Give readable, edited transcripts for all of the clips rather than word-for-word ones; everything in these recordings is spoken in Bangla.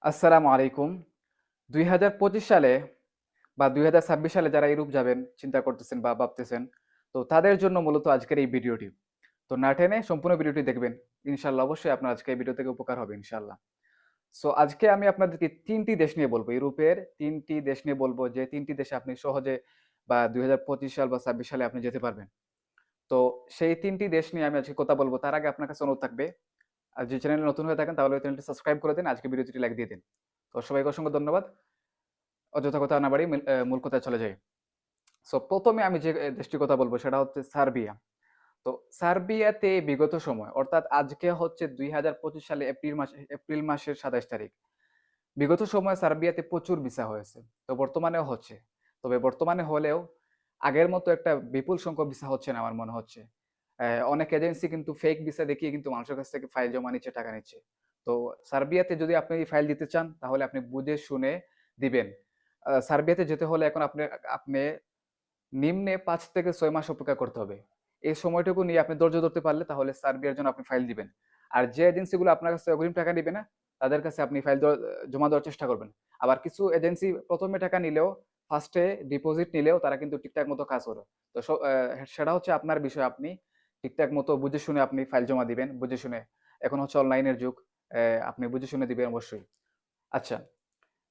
আসসালামু আলাইকুম। ২০২৫ সালে বা ২০২৬ সালে যারা ইউরোপ যাবেন চিন্তা করতেছেন বা ভাবতেছেন, তো তাদের জন্য মূলত আজকের এই ভিডিওটি। তো না টেনে সম্পূর্ণ ভিডিওটি দেখবেন। ইনশাআল্লাহ অবশ্যই আপনার আজকে এই ভিডিও থেকে উপকার হবে ইনশাআল্লাহ। সো আজকে আমি আপনাদেরকে ৩ টি দেশ নিয়ে বলব। ইউরোপের ৩ টি দেশ নিয়ে বলব যে ৩ টি দেশে আপনি সহজে বা ২০২৫ সাল বা ২৬ সালে আপনি যেতে পারবেন। তো সেই ৩ টি দেশ নিয়ে আমি আজকে কথা বলব। তার আগে আপনার কাছে অনুরোধ থাকবে, আর যে চ্যানেলে নতুন হয়ে থাকেন তাহলে ওই চ্যানেলটি সাবস্ক্রাইব করে দিন। আজকে ভিডিওটি লাইক দিয়ে দিন। তো সবাইকে অসংখ্য ধন্যবাদ। অযথা কথা না বাড়িয়ে মূল কথায় চলে যাই। সো ১ম এ আমি যে দেশটির কথা বলব সেটা হচ্ছে সার্বিয়া। তো সার্বিয়াতে বিগত সময় অর্থাৎ আজকে হচ্ছে ২০২৫ সালে এপ্রিল মাসের ২৭ তারিখ। বিগত সময়ে সার্বিয়াতে প্রচুর ভিসা হয়েছে। তো বর্তমানেও হচ্ছে। তবে বর্তমানে হলেও আগের মতো একটা বিপুল সংখ্যক ভিসা হচ্ছে না আমার মনে হচ্ছে। অনেক এজেন্সি কিন্তু ফেক ভিসা দেখিয়ে কিন্তু মানুষের কাছ থেকে ফাইল জমা নিচ্ছে, টাকা নিচ্ছে। তো সার্বিয়াতে যদি আপনি ফাইল দিতে চান তাহলে আপনি বুঝে শুনে দিবেন। সার্বিয়াতে যেতে হলে এখন আপনি নিম্নে ৫ থেকে ৬ মাস অপেক্ষা করতে হবে। এই সময়টুকু নিয়ে আপনি ধৈর্য ধরতে পারলে তাহলে সার্বিয়ার জন্য আপনি ফাইল দিবেন। আর যে এজেন্সিগুলো আপনার কাছে অগ্রিম টাকা নিবে না, তাদের কাছে আপনি ফাইল জমা দেওয়ার চেষ্টা করবেন। আবার কিছু এজেন্সি ১ম এ টাকা নিলেও, ফার্স্ট এ ডিপোজিট নিলেও তারা কিন্তু ঠিকঠাক মতো কাজ করে। তো সেটা হচ্ছে আপনার বিষয়। আপনি ঠিকঠাক মতো বুঝে শুনে আপনি ফাইল জমা দিবেন, বুঝে শুনে। এখন হচ্ছে অনলাইনের যুগ। আপনি বুঝে শুনে দিবেন অবশ্যই। আচ্ছা।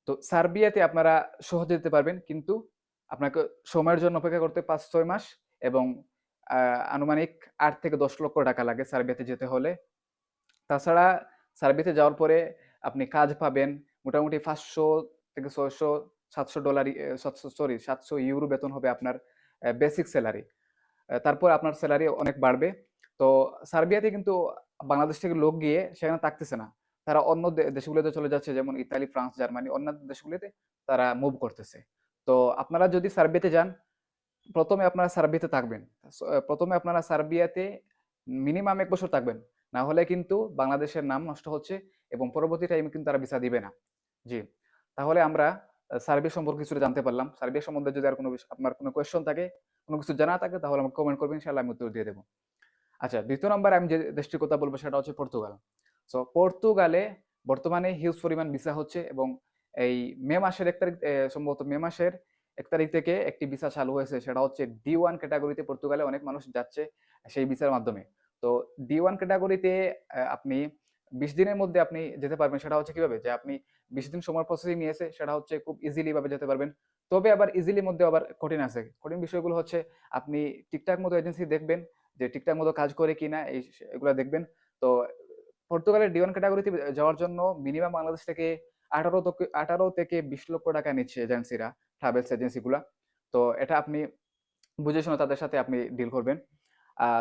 তো সার্বিয়াতে আপনারা সহজে যেতে পারবেন। কিন্তু আপনাকে সময়ের জন্য অপেক্ষা করতে ৫-৬ মাস এবং আ আনুমানিক ৮ থেকে ১০ লক্ষ টাকা লাগে সার্বিয়াতে যেতে হলে। তাছাড়া সার্বিয়াতে যাওয়ার পরে আপনি কাজ পাবেন। মোটামুটি ৫০০ থেকে ৬০০, $৭০০ ৭০০ ইউরো বেতন হবে আপনার বেসিক সেলারি। তারপর আপনার সেলারি অনেক বাড়বে। তো সার্বিয়াতে কিন্তু বাংলাদেশ থেকে লোক গিয়ে সেখানে থাকতেছে না। তারা অন্য দেশগুলোতে চলে যাচ্ছে, যেমন ইতালি, ফ্রান্স, জার্মানি, অন্যান্য দেশগুলিতে তারা মুভ করতেছে। তো আপনারা যদি সার্বিয়াতে যান, ১ম এ আপনারা সার্বিয়াতে থাকবেন। ১ম এ আপনারা সার্বিয়াতে মিনিমাম ১ বছর থাকবেন। না হলে কিন্তু বাংলাদেশের নাম নষ্ট হচ্ছে এবং পরবর্তী টাইমে কিন্তু তারা ভিসা দিবে না। জি। তাহলে আমরা সার্বিয়া সম্পর্কে কিছুটা জানতে পারলাম। সার্বিয়া সম্বন্ধে যদি আর আপনার কোনো কোয়েশ্চন থাকে, কোনো কিছু জানা থাকে তাহলে আমাকে কমেন্ট করবেন, ইনশাআল্লাহ আমি উত্তর দিয়ে দেব। আচ্ছা, ২য় নম্বরে আমি যে দেশটির কথা বলব সেটা হচ্ছে পর্তুগাল। সো পর্তুগালে বর্তমানে হিউজ পরিমাণ ভিসা হচ্ছে এবং এই মে মাসের ১ তারিখ, সম্ভবত মে মাসের ১ তারিখ থেকে একটি ভিসা চালু হয়েছে। সেটা হচ্ছে D1 ক্যাটেগরিতে পর্তুগালে অনেক মানুষ যাচ্ছে সেই ভিসার মাধ্যমে। তো D1 ক্যাটেগরিতে আপনি ২০ দিনের মধ্যে আপনি যেতে পারবেন। সেটা হচ্ছে কিভাবে? যে আপনি ২০ দিন সময় প্রসেসিং নিয়েছে, সেটা হচ্ছে খুব ইজিলি ভাবে যেতে পারবেন। তবে আবার ইজিলির মধ্যে আবার কঠিন আছে। কঠিন বিষয়গুলো হচ্ছে আপনি ঠিকঠাক মতো এজেন্সি দেখবেন যে ঠিকঠাক মতো কাজ করে কিনা, এগুলা দেখবেন। তো পর্তুগালের D1 ক্যাটেগরিতে যাওয়ার জন্য মিনিমাম বাংলাদেশ থেকে ১৮ থেকে ২০ লক্ষ টাকা নিচ্ছে এজেন্সিরা, ট্রাভেলস এজেন্সিগুলা। তো এটা আপনি বুঝে শুনে তাদের সাথে আপনি ডিল করবেন।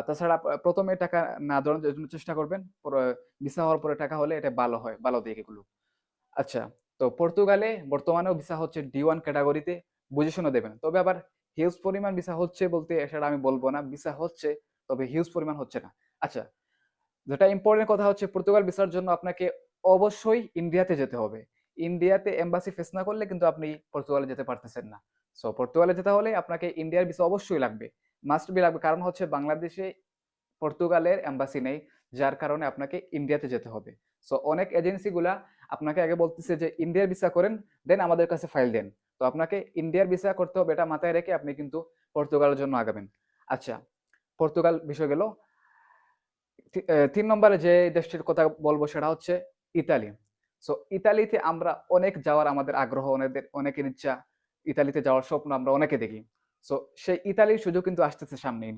তাছাড়া ১ম এ টাকা না দেওয়ার জন্য চেষ্টা করবেন। পরে ভিসা হওয়ার পরে টাকা হলে এটা ভালো হয়, ভালো দিক এগুলো। আচ্ছা, তো পর্তুগালে বর্তমানেও ভিসা হচ্ছে D1 ক্যাটেগরিতে, বুঝে শুনে দেবেন। তবে আবার হিউজ পরিমাণ ভিসা হচ্ছে বলতে সেটা আমি বলব না। ভিসা হচ্ছে, তবে হিউজ পরিমাণ হচ্ছে না। আচ্ছা, যেটা ইম্পোর্টেন্ট কথা হচ্ছে পর্তুগাল ভিসার জন্য আপনাকে অবশ্যই ইন্ডিয়াতে যেতে হবে। ইন্ডিয়াতে এম্বাসি ফেস না করলে কিন্তু আপনি পর্তুগালে যেতে পারতেছেন না। সো পর্তুগালে যেতে হলে আপনাকে ইন্ডিয়ার ভিসা অবশ্যই লাগবে। মাস্ট বি লাগবে। কারণ হচ্ছে বাংলাদেশে পর্তুগালের এম্বাসি নেই। যার কারণে আপনাকে ইন্ডিয়াতে যেতে হবে। সো অনেক এজেন্সিগুলা আপনাকে আগে বলতেছে যে ইন্ডিয়ার ভিসা করেন, দেন আমাদের কাছে ফাইল দেন। তো আপনাকে ইন্ডিয়ার ভিসা করতে হবে, এটা মাথায় রেখে আপনি কিন্তু পর্তুগালের জন্য আগাবেন। আচ্ছা, পর্তুগাল বিষয় গেল। ৩ নম্বরে যে দেশটির কথা বলবো সেটা হচ্ছে ইতালি। সো ইতালিতে আমরা অনেক যাওয়ার আমাদের আগ্রহ, অনেকের ইচ্ছা। ইতালিতে যাওয়ার স্বপ্ন আমরা অনেকে দেখি। সো সেই ইতালির সুযোগ কিন্তু আসতেছে সামনেই।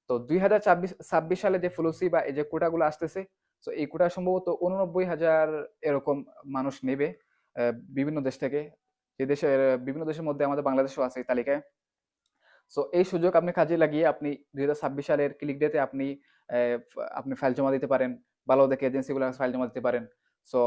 তো ২০২৬ সালে যে ফ্লুসি বা এই যে কোটাগুলো আসতেছে, সো এই কোটা সম্ভবত ৮৯,০০০ এরকম মানুষ নেবে বিভিন্ন দেশ থেকে। যে দেশের বিভিন্ন দেশের মধ্যে আমাদের বাংলাদেশও আছে এই তালিকায়। সো এই সুযোগ আপনি কাজে লাগিয়ে আপনি ২০২৬ সালের ক্লিক ডে তে আপনি ফাইল জমা দিতে পারেন। ভালো দেখে এজেন্সিগুলোর কাছে ফাইল জমা দিতে পারেন। সো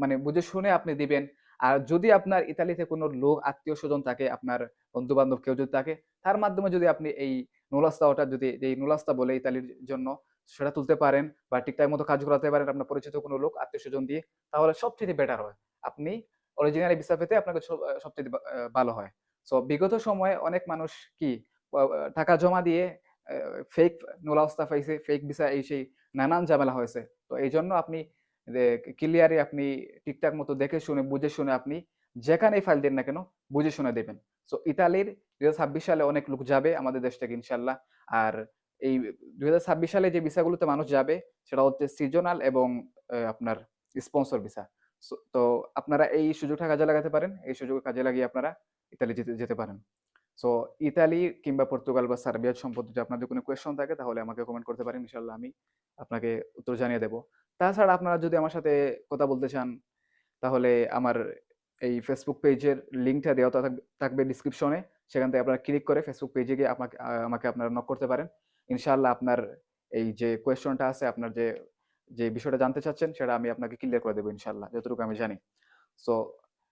মানে বুঝে শুনে আপনি দিবেন। আর যদি আপনার ইতালিতে কোনো লোক আত্মীয়স্বজন থাকে, আপনার বন্ধু-বান্ধব কেউ যদি থাকে, তার মাধ্যমে যদি আপনি এই নুলাস্তাওটা যদি যেই নুলাস্তা বলে ইতালির জন্য সেটা তুলতে পারেন বা ঠিকঠাক মতো কাজ করাতে পারেন আপনার পরিচিত কোনো লোক আত্মীয়স্বজন দিয়ে, তাহলে সবচাইতে বেটার হয়। আপনি অরিজিনালি ভিসা পেতে আপনাকে সবচাইতে ভালো হয়। সো বিগত সময়ে অনেক মানুষ কি টাকা জমা দিয়ে ফেক নোলা পাইছে, ফেক ভিসা এই সেই নানান ঝামেলা হয়েছে। তো এইজন্য আপনি ক্লিয়ারলি আপনি ঠিকঠাক মতো দেখে শুনে বুঝে শুনে আপনি যেখানেই ফাইল দেন না কেন বুঝে শুনে দেবেন। সো ইতালির ২০২৬ সালে অনেক লোক যাবে আমাদের দেশ থেকে ইনশাআল্লাহ। আর এই ২০২৬ সালে যে ভিসাগুলোতে মানুষ যাবে সেটা হচ্ছে সিজনাল এবং আপনার স্পন্সর ভিসা। তো আপনারা এই সুযোগটা কাজে লাগাতে পারেন। এই সুযোগ কাজে লাগিয়ে আপনারা ইতালি যেতে যেতে পারেন। সো ইতালি কিংবা পর্তুগাল বা সার্বিয়া সম্পর্কে যদি আপনাদের কোনো কোয়েশ্চন থাকে তাহলে আমাকে কমেন্ট করতে পারেন। ইনশাআল্লাহ আমি আপনাকে উত্তর জানিয়ে দেব। তাছাড়া আপনারা যদি আমার সাথে কথা বলতে চান তাহলে আমার এই ফেসবুক পেজের লিঙ্কটা দেওয়া থাকবে ডিসক্রিপশনে। সেখান থেকে আপনারা ক্লিক করে ফেসবুক পেজে গিয়ে আমাকে আপনারা নক করতে পারেন। ইনশাআল্লাহ আপনার এই যে কোয়েশ্চনটা আছে, আপনার যে বিষয়টা জানতে চাচ্ছেন সেটা আমি আপনাকে ক্লিয়ার করে দেব ইনশাআল্লাহ, যতটুকু আমি জানি। সো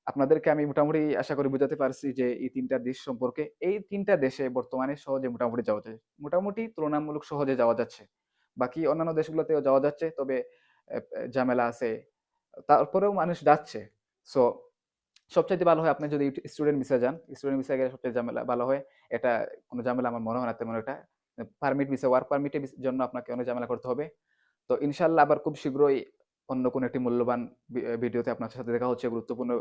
আপনাদেরকে আমি মোটামুটি আশা করি বুঝাতে পারছি যে এই ৩ টা দেশ সম্পর্কে। এই ৩ টা দেশে বর্তমানে সহজে মোটামুটি যাওয়া যায়। মোটামুটি তুলনামূলক সহজে যাওয়া যাচ্ছে। বাকি অন্যান্য দেশগুলোতেও যাওয়া যাচ্ছে। তবে ঝামেলা আছে। তারপরেও মানুষ যাচ্ছে। সো সবচাইতে ভালো হয় আপনি যদি স্টুডেন্ট ভিসা যান। স্টুডেন্ট ভিসা গেলে সবচেয়ে ঝামেলা ভালো হয়। এটা কোন ঝামেলা আমার মনে হয় না তেমন একটা। পারমিট ভিসা, ওয়ার্ক পারমিটের জন্য আপনাকে অনেক ঝামেলা করতে হবে। তো ইনশাআল্লাহ আবার খুব শীঘ্রই অন্য কোনো একটি মূল্যবান ভিডিওতে আপনার সাথে দেখা হচ্ছে। গুরুত্বপূর্ণ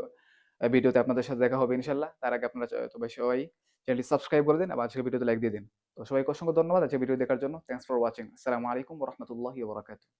ভিডিওতে আপনাদের সাথে দেখা হবে ইনশাআল্লাহ। তার আগে আপনারা তবে সবাই চ্যানেলটি সাবস্ক্রাইব করে দিন। আবার আজকের ভিডিওতে লাইক দিয়ে দিন। তো সবাইকে অসংখ্য ধন্যবাদ আজকের ভিডিও দেখার জন্য। Thanks for watching. আসসালামু আলাইকুম ওয়া রাহমাতুল্লাহি ওয়া বারাকাতুহু।